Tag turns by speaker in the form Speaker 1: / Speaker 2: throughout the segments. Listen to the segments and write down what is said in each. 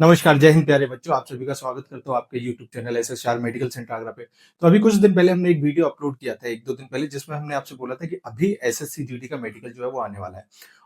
Speaker 1: नमस्कार, जय हिंद प्यारे बच्चों। आप सभी का स्वागत करता हूँ आपके YouTube channel SSR medical centre Agra पे। तो अभी कुछ दिन पहले हमने एक वीडियो अपलोड किया था 1-2 दिन पहले, जिसमें हमने आपसे बोला था कि अभी एसएससी जीडी का मेडिकल जो है वो आने वाला है।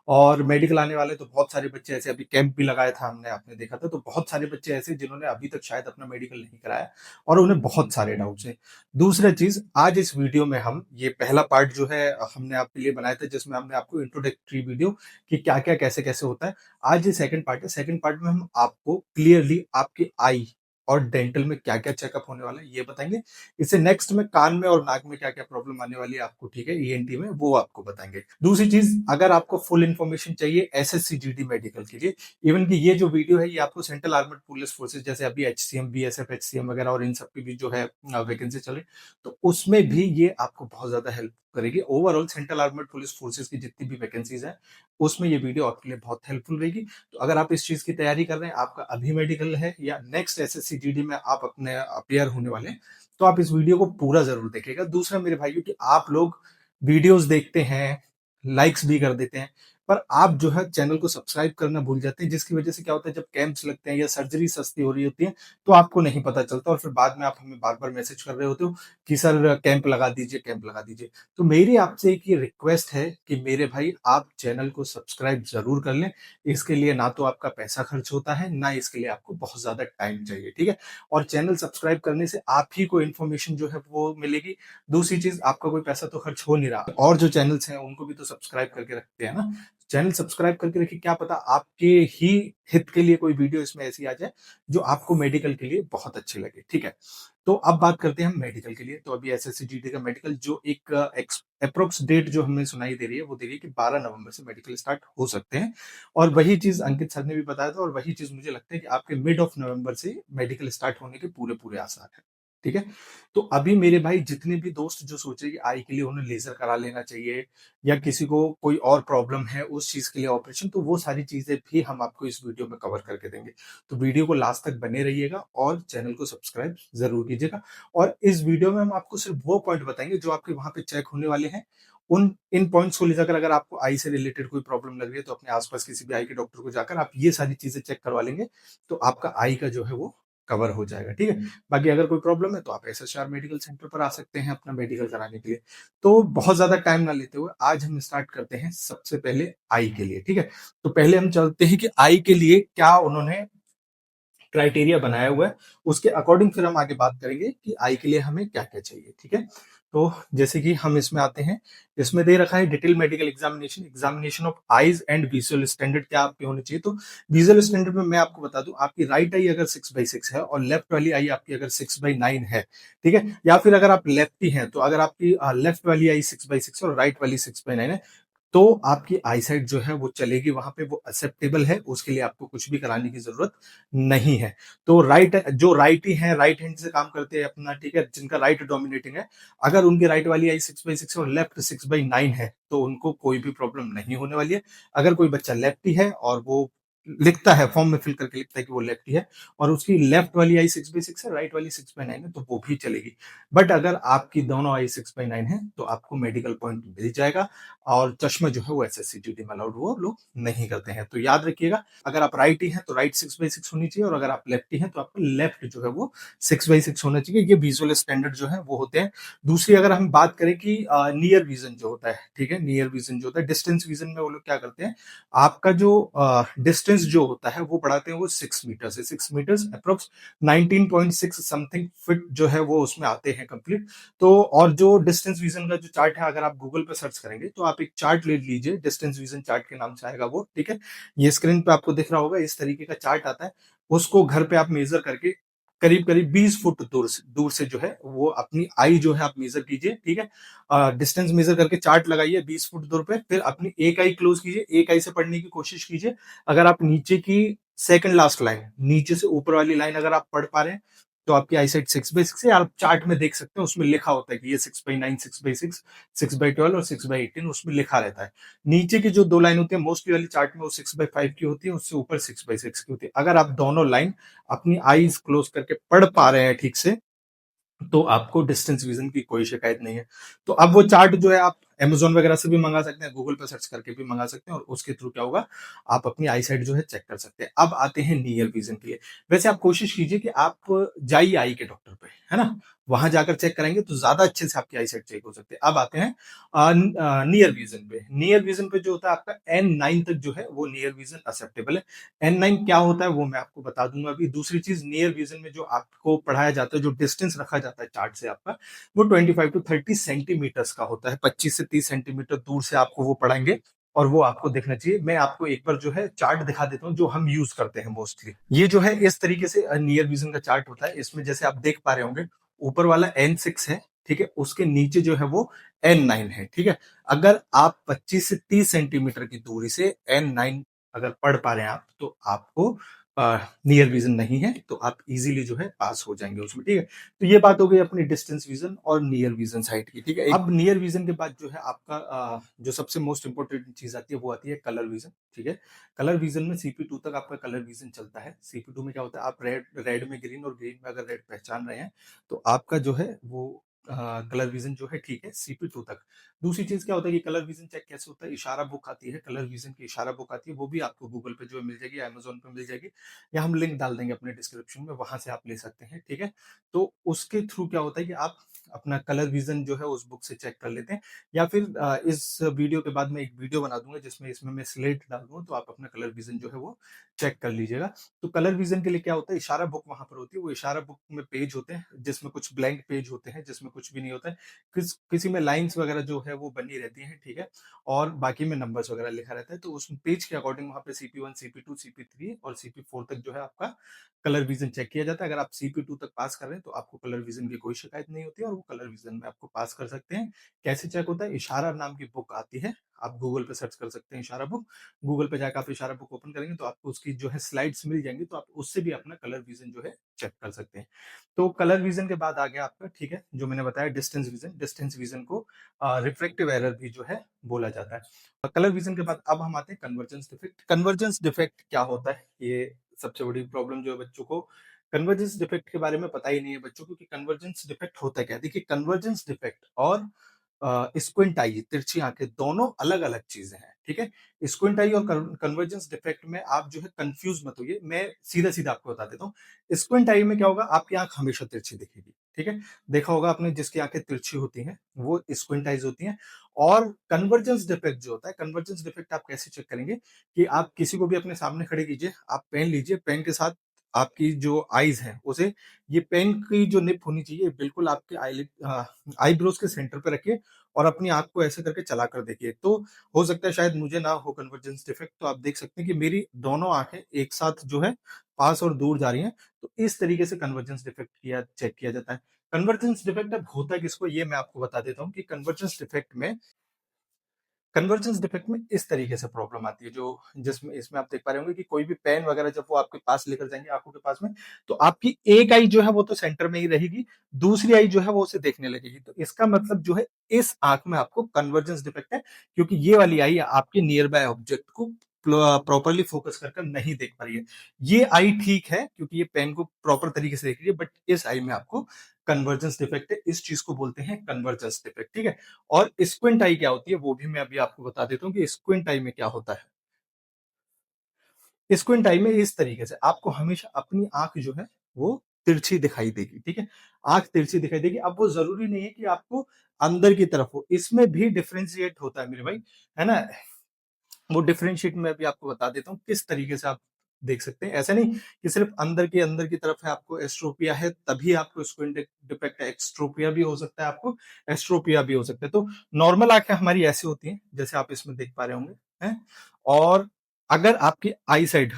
Speaker 1: और मेडिकल आने वाले तो बहुत सारे बच्चे ऐसे, अभी कैंप भी लगाया था हमने, आपने देखा था। तो बहुत सारे बच्चे ऐसे जिन्होंने अभी तक शायद अपना मेडिकल नहीं कराया और उन्हें बहुत सारे डाउट्स हैं। दूसरा चीज़, आज इस वीडियो में हम ये पहला पार्ट जो है हमने आपके लिए बनाया था, जिसमें हमने आपको इंट्रोडक्टरी वीडियो कि क्या-क्या, कैसे-कैसे होता है। आज ये सेकंड पार्ट है। सेकंड पार्ट में हम आपको क्लियरली आपकी आई और डेंटल में क्या-क्या चेकअप होने वाला है ये बताएँगे। इससे नेक्स्ट में कान में और नाक में क्या-क्या प्रॉब्लम आने वाली है आपको, ठीक है, ईएनटी में, वो आपको बताएँगे। दूसरी चीज़, अगर आपको फुल इन्फॉर्मेशन चाहिए एसएससी जीडी मेडिकल के लिए, इवन कि ये जो वीडियो है ये आपको सेंट्रल आर्मड पुलिस फोर्सेस, जैसे अभी एचसीएम, बीएसएफ, एचसीएम वगैरह और इन सब की भी जो है वैकेंसी चल रही, तो उसमें भी ये आपको बहुत ज्यादा हेल्प करेगी। Overall central armed police forces की जितनी भी वैकेंसीज है उसमें ये वीडियो आपके लिए बहुत हेल्पफुल रहेगी। तो अगर आप इस चीज की तैयारी कर रहे हैं, आपका अभी मेडिकल है या नेक्स्ट एसएससी जीडी में आप अपने अपियर होने वाले हैं, तो आप इस वीडियो को पूरा जरूर देखिएगा। दूसरा मेरे भाइयों, कि आप लोग वीडियोस देखते हैं, लाइक्स भी कर देते हैं, पर आप जो है चैनल को सब्सक्राइब करना भूल जाते हैं, जिसकी वजह से क्या होता है, जब कैंप्स लगते हैं या सर्जरी सस्ती हो रही होती है तो आपको नहीं पता चलता, और फिर बाद में आप हमें बार बार मैसेज कर रहे होते हो कि सर कैंप लगा दीजिए, कैंप लगा दीजिए। तो मेरी आपसे एक ये रिक्वेस्ट है कि मेरे भाई, आप चैनल को सब्सक्राइब जरूर कर लें। इसके लिए ना तो आपका पैसा खर्च होता है, ना इसके लिए आपको बहुत ज्यादा टाइम चाहिए, ठीक है। और चैनल सब्सक्राइब करने से आप ही को इन्फॉर्मेशन जो है वो मिलेगी। दूसरी चीज, आपका कोई पैसा तो खर्च हो नहीं रहा, और जो चैनल्स हैं उनको भी तो सब्सक्राइब करके रखते हैं ना। चैनल सब्सक्राइब करके रखिए, क्या पता आपके ही हित के लिए कोई वीडियो इसमें ऐसी आ जाए जो आपको मेडिकल के लिए बहुत अच्छी लगे, ठीक है। तो अब बात करते हैं हम मेडिकल के लिए। तो अभी एसएससी जीडी का मेडिकल जो एक अप्रोक्स डेट जो हमें सुनाई दे रही है, वो दे रही है कि 12 नवंबर से मेडिकल स्टार्ट हो सकते हैं। और वही चीज अंकित सर ने भी बताया था, और वही चीज मुझे लगता है कि आपके मिड ऑफ नवंबर से मेडिकल स्टार्ट होने के पूरे पूरे आसार है, ठीक है। तो अभी मेरे भाई, जितने भी दोस्त जो सोचे कि आई के लिए उन्हें लेजर करा लेना चाहिए, या किसी को कोई और प्रॉब्लम है उस चीज के लिए ऑपरेशन, तो वो सारी चीजें भी हम आपको इस वीडियो में कवर करके देंगे। तो वीडियो को लास्ट तक बने रहिएगा और चैनल को सब्सक्राइब जरूर कीजिएगा। और इस वीडियो में हम आपको सिर्फ वो पॉइंट बताएंगे जो आपके वहां पे चेक होने वाले हैं। उन इन पॉइंट्स को लेकर, अगर आपको आई से रिलेटेड कोई प्रॉब्लम लग रही है, तो अपने आसपास किसी भी आई के डॉक्टर को जाकर आप ये सारी चीजें चेक करवा लेंगे, तो आपका आई का जो है वो कवर हो जाएगा, ठीक है। बाकी अगर कोई प्रॉब्लम है तो आप एसएसआर मेडिकल सेंटर पर आ सकते हैं अपना मेडिकल कराने के लिए। तो बहुत ज्यादा टाइम ना लेते हुए आज हम स्टार्ट करते हैं सबसे पहले आई के लिए, ठीक है। तो पहले हम चलते हैं कि आई के लिए क्या उन्होंने क्राइटेरिया बनाया हुआ है, उसके अकॉर्डिंग फिर हम आगे बात करेंगे कि आई के लिए हमें क्या क्या चाहिए, ठीक है। तो जैसे कि हम इसमें आते हैं, इसमें दे रखा है detail medical examination, examination of eyes and visual standard क्या आपके होने चाहिए। तो विजुअल स्टैंडर्ड में मैं आपको बता दूं, आपकी राइट आई अगर 6/6 है और लेफ्ट वाली आई आपकी अगर 6/9 है, ठीक है, या फिर अगर आप लेफ्टी हैं, तो अगर आपकी लेफ्ट वाली आई 6/6 और राइट वाली 6/9 है, तो आपकी आईसाइट जो है वो चलेगी, वहां पे वो एक्सेप्टेबल है, उसके लिए आपको कुछ भी कराने की जरूरत नहीं है। तो जो राइटी है, राइट हैंड से काम करते हैं अपना, ठीक है, जिनका राइट डोमिनेटिंग है, अगर उनकी राइट वाली आई 6/6 और लेफ्ट 6/9 है, तो उनको कोई भी प्रॉब्लम नहीं होने वाली है। अगर कोई बच्चा लेफ्टी है और वो लिखता है, फॉर्म में फिल करके लिखता है कि वो लेफ्टी है, और उसकी लेफ्ट वाली आई 6/6 है, राइट वाली 6/9 है, तो वो भी चलेगी। बट अगर आपकी दोनों आई 6/9 है, तो आपको मेडिकल पॉइंट मिल जाएगा। और चश्मा जो है वो एसएससी जीडी में अलाउड वो लोग नहीं करते हैं। तो याद रखिएगा, अगर आप राइटी हैं तो राइट 6/6 होनी चाहिए, और अगर आप लेफ्टी हैं तो आपका लेफ्ट जो है वो 6/6 होना चाहिए। ये विजुअल स्टैंडर्ड जो है वो होते हैं। दूसरी अगर हम बात करें कि नियर विजन जो होता है, ठीक है, नियर विजन जो होता है, डिस्टेंस विजन में वो लोग क्या करते हैं, आपका जो डिस्टेंस जो होता है वो बढ़ाते हैं, वो 6 मीटर से, 6 मीटर्स अप्रोक्स 19.6 समथिंग फिट जो है वो उसमें आते हैं कंप्लीट। तो और जो डिस्टेंस विजन का जो चार्ट है, अगर आप गूगल पे सर्च करेंगे तो आप एक चार्ट ले लीजिए, डिस्टेंस विजन चार्ट के नाम से आएगा वो, ठीक है। ये स्क्रीन पे आपको दिख रहा होगा, इस तरीके का चार्ट आता है। उसको घर पे आप मेजर करके करीब करीब 20 फुट दूर से जो है वो अपनी आई जो है आप मेजर कीजिए, ठीक है। डिस्टेंस मेजर करके चार्ट लगाइए 20 फुट दूर पे, फिर अपनी एक आई क्लोज कीजिए, एक आई से पढ़ने की कोशिश कीजिए। अगर आप नीचे की सेकंड लास्ट लाइन, नीचे से ऊपर वाली लाइन अगर आप पढ़ पा रहे हैं, तो आपकी आईसाइट 6/6 है। आप चार्ट में देख सकते हैं, उसमें लिखा होता है कि ये 6/9, 6/6, 6/12 और 6/18 उसमें लिखा रहता है। नीचे की जो दो लाइन होती है मोस्टली वाली चार्ट में, वो 6/5 की होती है, उससे ऊपर 6/6 की होती है। अगर आप दोनों लाइन अपनी आईज क्लोज करके पढ़ पा रहे हैं ठीक से, तो आपको डिस्टेंस विजन की कोई शिकायत नहीं है। तो अब वो चार्ट जो है आप अमेज़न वगैरह से भी मंगा सकते हैं, गूगल पे सर्च करके भी मंगा सकते हैं और उसके थ्रू क्या होगा, आप अपनी आई साइट जो है चेक कर सकते हैं। अब आते हैं नियर विज़न के लिए। वैसे आप कोशिश कीजिए कि आप जाइए आई के डॉक्टर पे, है ना? वहाँ जाकर चेक कराएँगे तो ज़्यादा अच्छे से आपकी आई साइट चेक हो सकती है। अब आते हैं नियर विज़न पे। नियर विज़न पे जो होता है आपका N9 तक जो है वो नियर विज़न एक्सेप्टेबल है। N9 क्या होता है वो मैं आपको बता दूँगा अभी। दूसरी चीज़ नियर विज़न में जो आपको पढ़ाया जाता है, जो डिस्टेंस रखा जाता है चार्ट से आपका, वो 25 टू 30 सेंटीमीटर्स का होता है। 25 से 30 सेंटीमीटर दूर से आपको वो पढ़ाएँगे और वो आपको देखना चाहिए। मैं आपको एक बार जो है चार्ट दिखा देता हूँ जो हम यूज़ करते हैं मोस्टली। ये जो है इस तरीके से नियर विज़न का चार्ट होता है। इसमें जैसे आप देख पा रहे होंगे, ऊपर वाला N6 है, ठीक है? उसके नीचे जो है वो N9 है, ठीक है? अगर आप 25 से 30 सेंटीमीटर की दूरी से N9 अगर पढ़ पा रहे हैं आप, तो आपको नियर विज़न नहीं है, तो आप इज़िली जो है पास हो जाएँगे उसमें, ठीक है? तो ये बात हो गई अपनी डिस्टेंस विज़न और नियर विज़न साइट की, ठीक है? अब नियर विज़न के बाद जो है आपका जो सबसे मोस्ट इम्पोर्टेंट चीज़ आती है, वो आती है कलर विज़न, ठीक है? कलर विज़न में CP2 तक आपका कलर विज़न चलता है। CP2 में क्या होता है, आप रेड रेड में ग्रीन और ग्रीन में अगर रेड पहचान रहे हैं, तो आपका जो है वो कलर विज़न जो है ठीक है CP2 तक। दूसरी चीज़ क्या होता है कि कलर विज़न चेक कैसे होता है, इशारा बुक आती है, कलर विज़न की इशारा बुक आती है, वो भी आपको गूगल पे जो है मिल जाएगी, अमेज़न पे मिल जाएगी, या हम लिंक डाल देंगे अपने डिस्क्रिप्शन में, वहाँ से आप ले सकते हैं, ठीक है? तो उसके थ्रू क्या होता है कि आप अपना कलर विज़न जो है उस बुक से चेक कर लेते हैं, या फिर इस वीडियो के बाद मैं एक वीडियो बना दूँगा जिसमें इसमें मैं स्लेट डाल दूँगा, तो आप अपना कलर विज़न जो है वो चेक कर लीजिएगा। तो कलर विज़न के लिए क्या होता है, इशारा बुक वहाँ पर होती है, वो इशारा बुक में पेज होते हैं, जिसमें कुछ ब्लैंक पेज होते हैं, जिसमें कुछ भी नहीं होता है। किसी में लाइन्स वगैरह जो है वो बनी रहती हैं, ठीक है? और बाकी में नंबर्स वगैरह लिखा रहता है, तो उस पेज के अकॉर्डिंग वहाँ पे CP1, CP2, CP3 और CP4 तक जो है आपका कलर विज़न चेक किया जाता है। अगर आप CP2 तक पास कर रहे हैं, तो आपको कलर विज़न की कोई शिकायत नहीं होती है और वो कलर विज़न में आपको पास कर सकते हैं। कैसे चेक होता है? इशारा नाम की बुक आती है, आप गूगल पे सर्च कर सकते हैं इशारा बुक। गूगल पे जाकर आप इशारा बुक ओपन करेंगे तो आपको उसकी जो है स्लाइड्स मिल जाएँगी, तो आप उससे भी अपना कलर विज़न जो है चेक कर सकते हैं। तो कलर विज़न के बाद आ गया आपका, ठीक है, जो मैंने बताया डिस्टेंस विज़न। डिस्टेंस विज़न को रिफ्रैक्टिव एरर भी जो है बोला जाता है। कलर विज़न के बाद अब हम आते हैं कन्वर्जेंस डिफेक्ट। कन्वर्जेंस डिफेक्ट क्या होता है? ये सबसे बड़ी प्रॉब्लम जो है बच्चों को कन्वर्जेंस डिफेक्ट के बारे में पता ही नहीं है बच्चों को कि कन्वर्जेंस डिफेक्ट होता क्या है। देखिए, कन्वर्जेंस डिफेक्ट और स्क्विंट आई, तिरछी आंखें, दोनों अलग-अलग चीज़ें हैं, ठीक है? स्क्विंट आई और कन्वर्जेंस डिफेक्ट में आप जो है कन्फ्यूज़ मत होइए, मैं सीधा-सीधा आपको बता देता हूँ। स्क्विंट आई में क्या होगा, आपकी आँख हमेशा तिरछी दिखेगी, ठीक है? देखा होगा आपने, जिसकी आँखें तिरछी होती हैं, वो स्क्विंट आइज़ होती हैं। और कन्वर्जेंस डिफेक्ट जो होता है, कन्वर्जेंस डिफेक्ट आप कैसे चेक करेंगे कि आप किसी को भी अपने सामने खड़े कीजिए, आप पेन लीजिए, पेन के साथ आपकी जो आईज़ हैं, उसे, ये पेन की जो निब होनी चाहिए बिल्कुल आपके आईब्रोज के सेंटर पे रखिए और अपनी आँख को ऐसे करके चलाकर देखिए। तो हो सकता है शायद मुझे ना हो कन्वर्जेंस डिफेक्ट, तो आप देख सकते हैं कि मेरी दोनों आँखें एक साथ जो है पास और दूर जा रही हैं। तो इस तरीके से कन्वर्जेंस डिफेक्ट चेक किया जाता है। कन्वर्जेंस डिफेक्ट अब होता किसको, ये मैं आपको बता देता हूँ कि कन्वर्जेंस डिफेक्ट में इस तरीके से प्रॉब्लम आती है, जो जिसमें इसमें आप देख पा रहे होंगे कि कोई भी पेन वगैरह जब वो आपके पास लेकर जाएंगे आंखों के पास में, तो आपकी एक आई जो है वो तो सेंटर में ही रहेगी, दूसरी आई जो है वो उसे देखने लगेगी। तो इसका मतलब जो है इस आंख में आपको कन्वर्जेंस डिफेक्ट है, क्योंकि ये वाली आई आपके नियर बाय ऑब्जेक्ट को प्रॉपरली फोकस कर नहीं देख पा रही है। ये आई ठीक है क्योंकि ये पेन को प्रॉपर तरीके से देख रही है, बट इस आई में आपको कन्वर्जेंस डिफेक्ट है। इस चीज को बोलते हैं कन्वर्जेंस डिफेक्ट, ठीक है? और स्क्विंट आई क्या होती है वो भी मैं अभी आपको बता देता हूँ कि स्क्विंट आई में क्या होता है। स्क्विंट आई में इस तरीके से आपको हमेशा अपनी आंख जो है वो तिरछी दिखाई देगी, ठीक है? आंख तिरछी दिखाई देगी। अब वो जरूरी नहीं है कि आपको अंदर की तरफ हो, इसमें भी डिफरेंशिएट होता है मेरे भाई, है ना? वो डिफरेंशिएट मैं अभी आपको बता देता हूँ किस तरीके से आप देख सकते हैं। ऐसा नहीं कि सिर्फ अंदर की तरफ है, आपको एस्ट्रोपिया है तभी आपको स्क्विंट डिफेक्ट है, एक्सट्रोपिया भी हो सकता है, आपको एस्ट्रोपिया भी हो सकता है। तो नॉर्मल आंखें हमारी ऐसी होती हैं जैसे आप इसमें देख पा रहे होंगे, हैं? और अगर आपकी आई साइड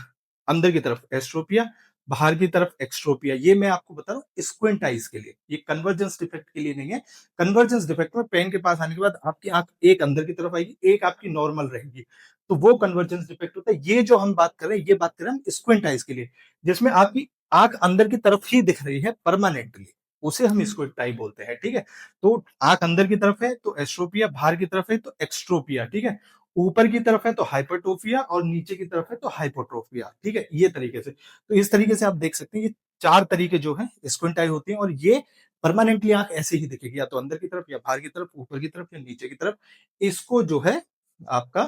Speaker 1: अंदर की तरफ एस्ट्रोपिया, बाहर की तरफ एक्सट्रोपिया, ये मैं आपको बता रहा हूँ स्क्विंट आइज के लिए, ये कन्वर्जेंस डिफेक्ट के लिए नहीं है। कन्वर्जेंस डिफेक्ट में पेन के पास आने के बाद आपकी आंख एक अंदर की तरफ आएगी, एक आपकी नॉर्मल रहेगी, तो वो कन्वर्जेंस डिफेक्ट होता है। ये जो हम बात कर रहे हैं, ये बात कर रहे हैं हम स्क्विंट आइज के लिए, जिसमें आपकी आंख अंदर की तरफ ही दिख रही है परमानेंटली, उसे हम स्क्विंट आई बोलते हैं, ठीक है? तो आंख अंदर की तरफ है तो एस्ट्रोपिया, बाहर की तरफ है तो एक्सट्रोपिया, ठीक है? ऊपर की तरफ है तो हाइपरट्रोफिया और नीचे की तरफ है तो हाइपोट्रोफिया, ठीक है? ये तरीके से, तो इस तरीके से आप देख सकते हैं कि 4 तरीके जो हैं स्क्विंट आई होती हैं और ये परमानेंटली आँख ऐसे ही दिखेगी, या तो अंदर की तरफ या बाहर की तरफ, ऊपर की तरफ या नीचे की तरफ। इसको जो है आपका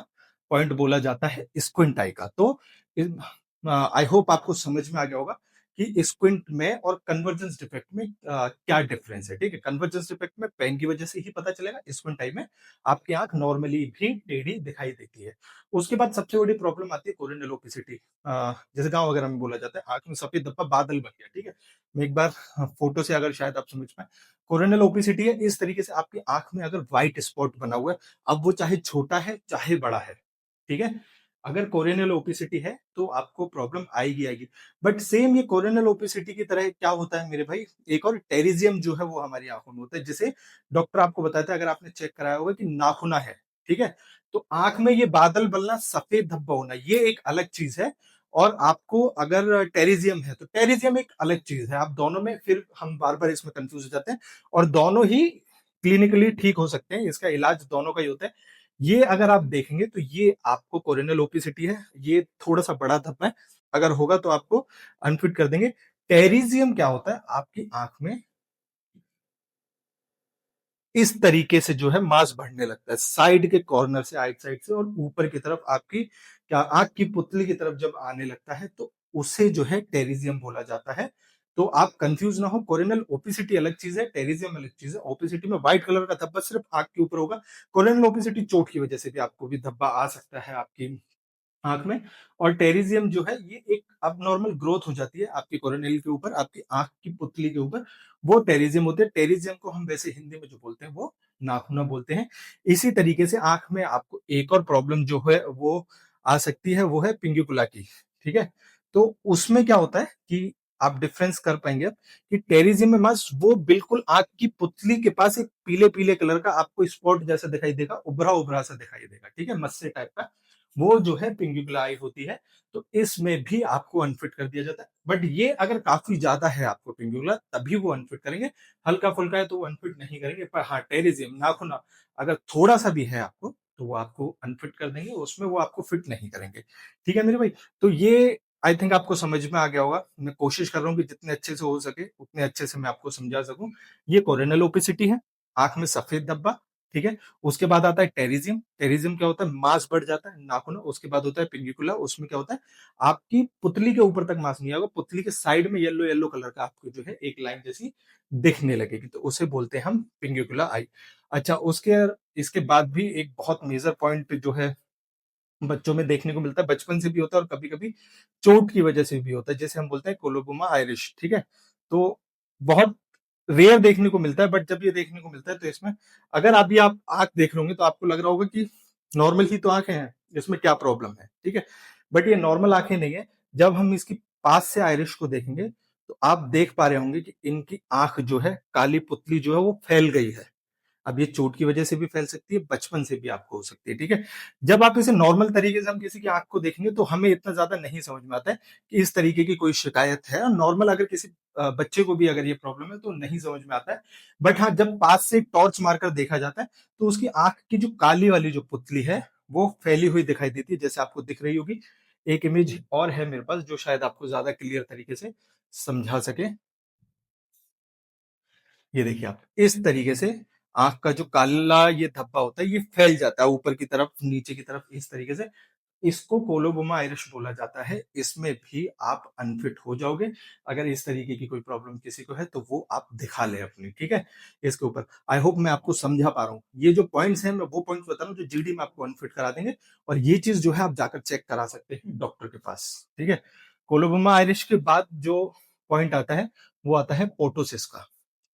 Speaker 1: पॉइंट बोला जाता है स्क्विंट आई का। तो आई होप आपको समझ में आ गया होगा कि स्क्विंट में और कन्वर्जेंस डिफेक्ट में क्या डिफरेंस है। ठीक है, कन्वर्जेंस डिफेक्ट में पेन की वजह से ही पता चलेगा, स्क्विंट आई में आपकी आंख नॉर्मली भी टेढ़ी दिखाई देती है। उसके बाद सबसे बड़ी प्रॉब्लम आती है कोरिनल ओपेसिटी। जैसे गांव वगैरह में बोला जाता है आंख में सफेद धब्बा बादल बन गया। ठीक है, मैं एक बार फोटो से अगर शायद आप समझ पाए, कोरिनल ओपेसिटी है इस तरीके से आपकी आंख में अगर व्हाइट स्पॉट बना हुआ है, अब वो चाहे छोटा है चाहे बड़ा है। ठीक है, अगर कोरिनल ओपेसिटी है तो आपको प्रॉब्लम आएगी आएगी। बट सेम ये कोरिनल ओपेसिटी की तरह क्या होता है मेरे भाई, एक और टेरिजियम जो है वो हमारी आंखों में होता है, जिसे डॉक्टर आपको बताता है, अगर आपने चेक कराया होगा कि नाखूना है। ठीक है, तो आंख में ये बादल बनना, सफेद धब्बा होना, ये एक अलग चीज है। और आपको अगर टेरिजियम है तो टेरिजियम एक अलग चीज है। आप दोनों में फिर हम बार बार इसमें कंफ्यूज हो जाते हैं, और दोनों ही क्लिनिकली ठीक हो सकते हैं, इसका इलाज दोनों का ही होता है। ये अगर आप देखेंगे तो ये आपको कोरिनल ओपेसिटी है, ये थोड़ा सा बड़ा धब्बा है, अगर होगा तो आपको अनफिट कर देंगे। टेरिजियम क्या होता है, आपकी आंख में इस तरीके से जो है मांस बढ़ने लगता है, साइड के कॉर्नर से, आइट साइड से, और ऊपर की तरफ आपकी क्या आंख की पुतली की तरफ जब आने लगता है तो उसे जो है टेरिजियम बोला जाता है। तो आप कंफ्यूज ना हो, कोरिनल ओपेसिटी अलग चीज है, टेरिजियम अलग चीज है। ओपेसिटी में व्हाइट कलर का धब्बा सिर्फ आंख के ऊपर होगा। कोरिनल ओपेसिटी चोट की वजह से भी आपको भी धब्बा आ सकता है आपकी आंख में। और टेरिजियम जो है ये एक अब नॉर्मल ग्रोथ हो जाती है आपकी कोरोनिल के ऊपर, आपकी आंख की पुतली के ऊपर, वो टेरिजियम होते हैं। टेरिजियम को हम वैसे हिंदी में जो बोलते हैं वो नाखूना बोलते हैं। इसी तरीके से आंख में आपको एक और प्रॉब्लम जो है वो आ सकती है, वो है पिंगिकुला की। ठीक है, तो उसमें क्या होता है कि आप डिफरेंस कर पाएंगे अब कि टेरिजियम में मस वो बिल्कुल आंख की पुतली के पास एक पीले पीले कलर का आपको स्पॉट जैसा दिखाई देगा, उभरा उभरा सा दिखाई देगा। ठीक है, मस्से टाइप का, वो जो है पिंगुला आई होती है। तो इसमें भी आपको अनफिट कर दिया जाता है, बट ये अगर काफी ज्यादा है आपको पिंगुला तभी वो अनफिट करेंगे। हल्का फुल्का है तो वो अनफिट नहीं करेंगे। पर हाँ, टेरिजियम नाखूना अगर थोड़ा सा भी है आपको तो वो आपको अनफिट कर देंगे, उसमें वो आपको फिट नहीं करेंगे। ठीक है मेरे भाई, तो ये आई थिंक आपको समझ में आ गया होगा। मैं कोशिश कर रहा हूँ कि जितने अच्छे से हो सके उतने अच्छे से मैं आपको समझा सकूं। ये कोरेनल ओपेसिटी है, आंख में सफेद धब्बा। ठीक है, उसके बाद आता है टेरिजियम। टेरिजियम क्या होता है, मांस बढ़ जाता है नाखून। उसके बाद होता है पिंगिकुला, उसमें क्या होता है आपकी पुतली के ऊपर तक मांस नहीं आएगा, पुतली के साइड में येलो येलो कलर का आपको जो है एक लाइन जैसी दिखने लगेगी, तो उसे बोलते हैं हम पिंगिकुला आई। अच्छा, उसके इसके बाद भी एक बहुत मेजर पॉइंट जो है बच्चों में देखने को मिलता है, बचपन से भी होता है और कभी कभी चोट की वजह से भी होता है, जैसे हम बोलते हैं कोलोबुमा आयरिश। ठीक है, तो बहुत रेयर देखने को मिलता है, बट जब ये देखने को मिलता है तो इसमें अगर अभी आप आंख देख रहे होंगे तो आपको लग रहा होगा कि नॉर्मल ही तो आंखें हैं, इसमें क्या प्रॉब्लम है। ठीक है, बट ये नॉर्मल आंखें नहीं है। जब हम इसकी पास से आयरिश को देखेंगे तो आप देख पा रहे होंगे कि इनकी आंख जो है, काली पुतली जो है वो फैल गई है। अब ये चोट की वजह से भी फैल सकती है, बचपन से भी आपको हो सकती है। ठीक है, जब आप इसे नॉर्मल तरीके से हम किसी की आंख को देखेंगे तो हमें इतना ज्यादा नहीं समझ में आता है कि इस तरीके की कोई शिकायत है। नॉर्मल अगर किसी बच्चे को भी अगर ये प्रॉब्लम है तो नहीं समझ में आता है। बट हाँ, जब पास से टॉर्च मारकर देखा जाता है तो उसकी आंख की जो काली वाली जो पुतली है वो फैली हुई दिखाई देती है, जैसे आपको दिख रही होगी। एक इमेज और है मेरे पास जो शायद आपको ज्यादा क्लियर तरीके से समझा सके। ये देखिए आप, इस तरीके से आंख का जो काला ये धब्बा होता है ये फैल जाता है ऊपर की तरफ, नीचे की तरफ, इस तरीके से। इसको कोलोबोमा आयरिश बोला जाता है। इसमें भी आप अनफिट हो जाओगे। अगर इस तरीके की कोई प्रॉब्लम किसी को है तो वो आप दिखा ले अपनी। ठीक है, इसके ऊपर आई होप मैं आपको समझा पा रहा हूँ। ये जो पॉइंट्स हैं मैं वो पॉइंट्स बता रहा हूँ जो जीडी में आपको अनफिट करा देंगे, और ये चीज जो है आप जाकर चेक करा सकते हैं डॉक्टर के पास। ठीक है, कोलोबोमा आयरिश के बाद जो पॉइंट आता है वो आता है पोटोसिस का।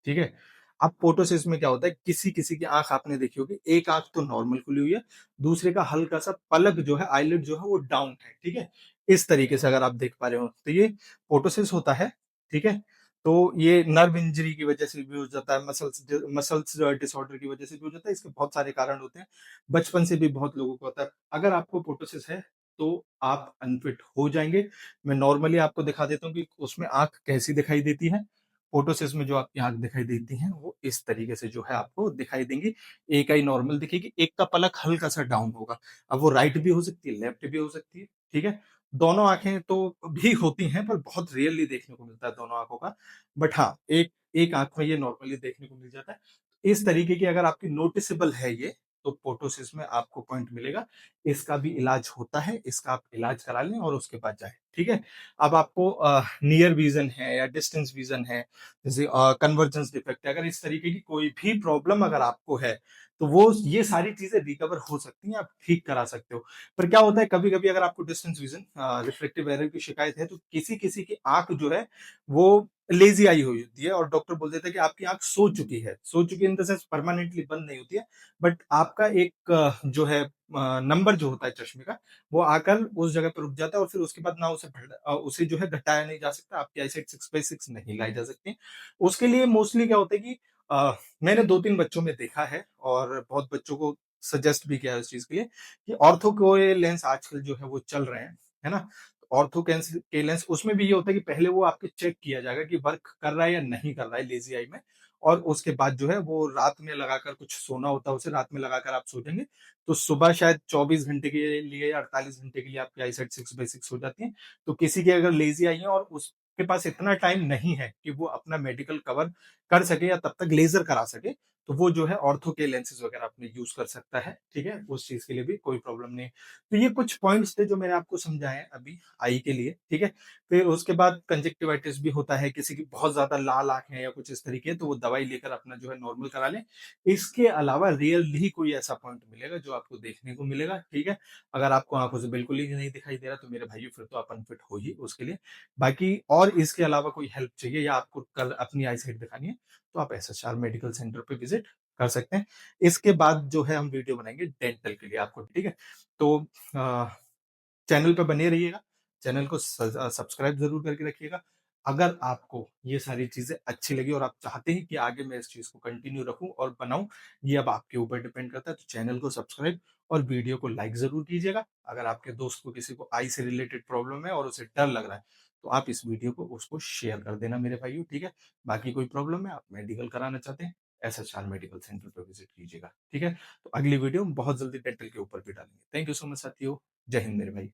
Speaker 1: ठीक है, अब पोटोसिस में क्या होता है, किसी किसी की आंख आपने देखी होगी, एक आंख तो नॉर्मल खुली हुई है, दूसरे का हल्का सा पलक जो है, आईलिड जो है वो डाउन है। ठीक है, इस तरीके से अगर आप देख पा रहे हो तो ये पोटोसिस होता है। ठीक है, तो ये नर्व इंजरी की वजह से भी हो जाता है, मसल्स मसल्स डिसऑर्डर की वजह से भी हो जाता है। इसके बहुत सारे कारण होते हैं, बचपन से भी बहुत लोगों को होता है। अगर आपको पोटोसिस है तो आप अनफिट हो जाएंगे। मैं नॉर्मली आपको दिखा देता हूँ कि उसमें आंख कैसी दिखाई देती है। फोटोसिस में जो आपकी आंख दिखाई देती है वो इस तरीके से जो है आपको दिखाई देंगी। एक आई नॉर्मल दिखेगी, एक का पलक हल्का सा डाउन होगा। अब वो राइट भी हो सकती है, लेफ्ट भी हो सकती है। ठीक है, दोनों आँखें तो भी होती हैं, पर बहुत रेयरली देखने को मिलता है दोनों आँखों का। बट हाँ, एक एक आँख में ये नॉर्मली देखने को मिल जाता है। इस तरीके की अगर आपकी नोटिसेबल है ये, तो पोटोसिस में आपको पॉइंट मिलेगा। इसका भी इलाज होता है, इसका आप इलाज करा लें और उसके बाद जाएँ, ठीक है? अब आपको नियर विज़न है या डिस्टेंस विज़न है, जैसे कन्वर्जेंस डिफेक्ट है, अगर इस तरीके की कोई भी प्रॉब्लम अगर आपको है, तो वो ये सारी चीज़ें रिकवर हो सकती हैं, आप ठीक करा सकते हो। पर क्या होता है कभी-कभी अगर आपको डिस्टेंस विज़न रिफ्रैक्टिव एरर की शिकायत है, तो किसी-किसी की आँख जो है वो लेज़ी आई हुई होती है और डॉक्टर बोल देता है कि आपकी आँख सो चुकी है। सो चुकी इन द सेंस परमानेंटली बंद नहीं होती है, बट आपका एक जो है नंबर जो होता है चश्मे का, वो आकर उस जगह पे रुक जाता है और फिर उसके बाद ना उसे जो है घटाया नहीं जा सकता, आपकी आईसाइट 6/6 नहीं लाई जा सकती। उसके लिए मोस्टली क्या होता है कि मैंने 2-3 बच्चों में देखा है और बहुत बच्चों को सजेस्ट भी किया है उस चीज़ के लिए कि ऑर्थो के लेंस आजकल जो है वो चल रहे हैं, है ना? ऑर्थो के लेंस उसमें भी ये होता है कि पहले वो आपके चेक किया जाएगा कि वर्क कर रहा है या नहीं कर रहा है लेज़ी आई में और उसके बाद जो है वो रात में लगाकर कुछ सोना होता है उसे रात में लगाकर आप सो जाएँगे, तो सुबह शायद 24 घंटे के लिए या 48 घंटे के लिए आपकी आईसाइट 6/6 हो जाती है। तो किसी की अगर लेज़ी आई है और उसके पास इतना टाइम नहीं है कि वो अपना मेडिकल कवर कर सके या तब तक लेज़र करा सके, तो वो जो है ऑर्थो के लेंसेज़ वगैरह अपने यूज़ कर सकता है, ठीक है? उस चीज़ के लिए भी कोई प्रॉब्लम नहीं है। तो ये कुछ पॉइंट्स थे जो मैंने आपको समझाए हैं अभी आई के लिए, ठीक है? फिर उसके बाद कंजक्टिवाइटिस भी होता है, किसी की बहुत ज़्यादा लाल आँख है या कुछ इस तरीके तो वो दवाई लेकर अपना जो है नॉर्मल करा लें। इसके अलावा रेयरली कोई ऐसा पॉइंट मिलेगा जो आपको देखने को मिलेगा, ठीक है? अगर आपको आँखों से बिल्कुल ही नहीं दिखाई दे रहा तो मेरे भाइयों फिर तो आप अनफिट हो ही उसके लिए। बाकी और इसके अलावा कोई हेल्प चाहिए या आपको कल अपनी आई साइट दिखानी है, तो आप एसएचआर मेडिकल सेंटर पे विज़िट कर सकते हैं। इसके बाद जो है हम वीडियो बनाएँगे डेंटल के लिए आपको, ठीक है? तो अ, चैनल पे बने रहिएगा, चैनल को सब्सक्राइब ज़रूर करके रखिएगा। अगर आपको ये सारी चीज़ें अच्छी लगी और आप चाहते हैं कि आगे मैं इस चीज़ को कंटिन्यू रखूँ और बनाऊँ, ये अब आपके ऊपर डिपेंड करता है, तो चैनल को सब्सक्राइब और वीडियो को लाइक ज़रूर कीजिएगा। अगर आपके दोस्त को किसी को आई से रिलेटेड प्रॉब्लम है और उसे डर लग रहा है, तो आप इस वीडियो को उसको शेयर कर देना मेरे भाइयों, ठीक है? बाकी कोई प्रॉब्लम है, आप मेडिकल कराना चाहते हैं, एसएचआर मेडिकल सेंटर पे विज़िट कीजिएगा, ठीक है? तो अगली वीडियो हम बहुत जल्दी डेंटल के ऊपर भी डालेंगे। थैंक यू सो मच साथियों। जय हिंद मेरे भाई।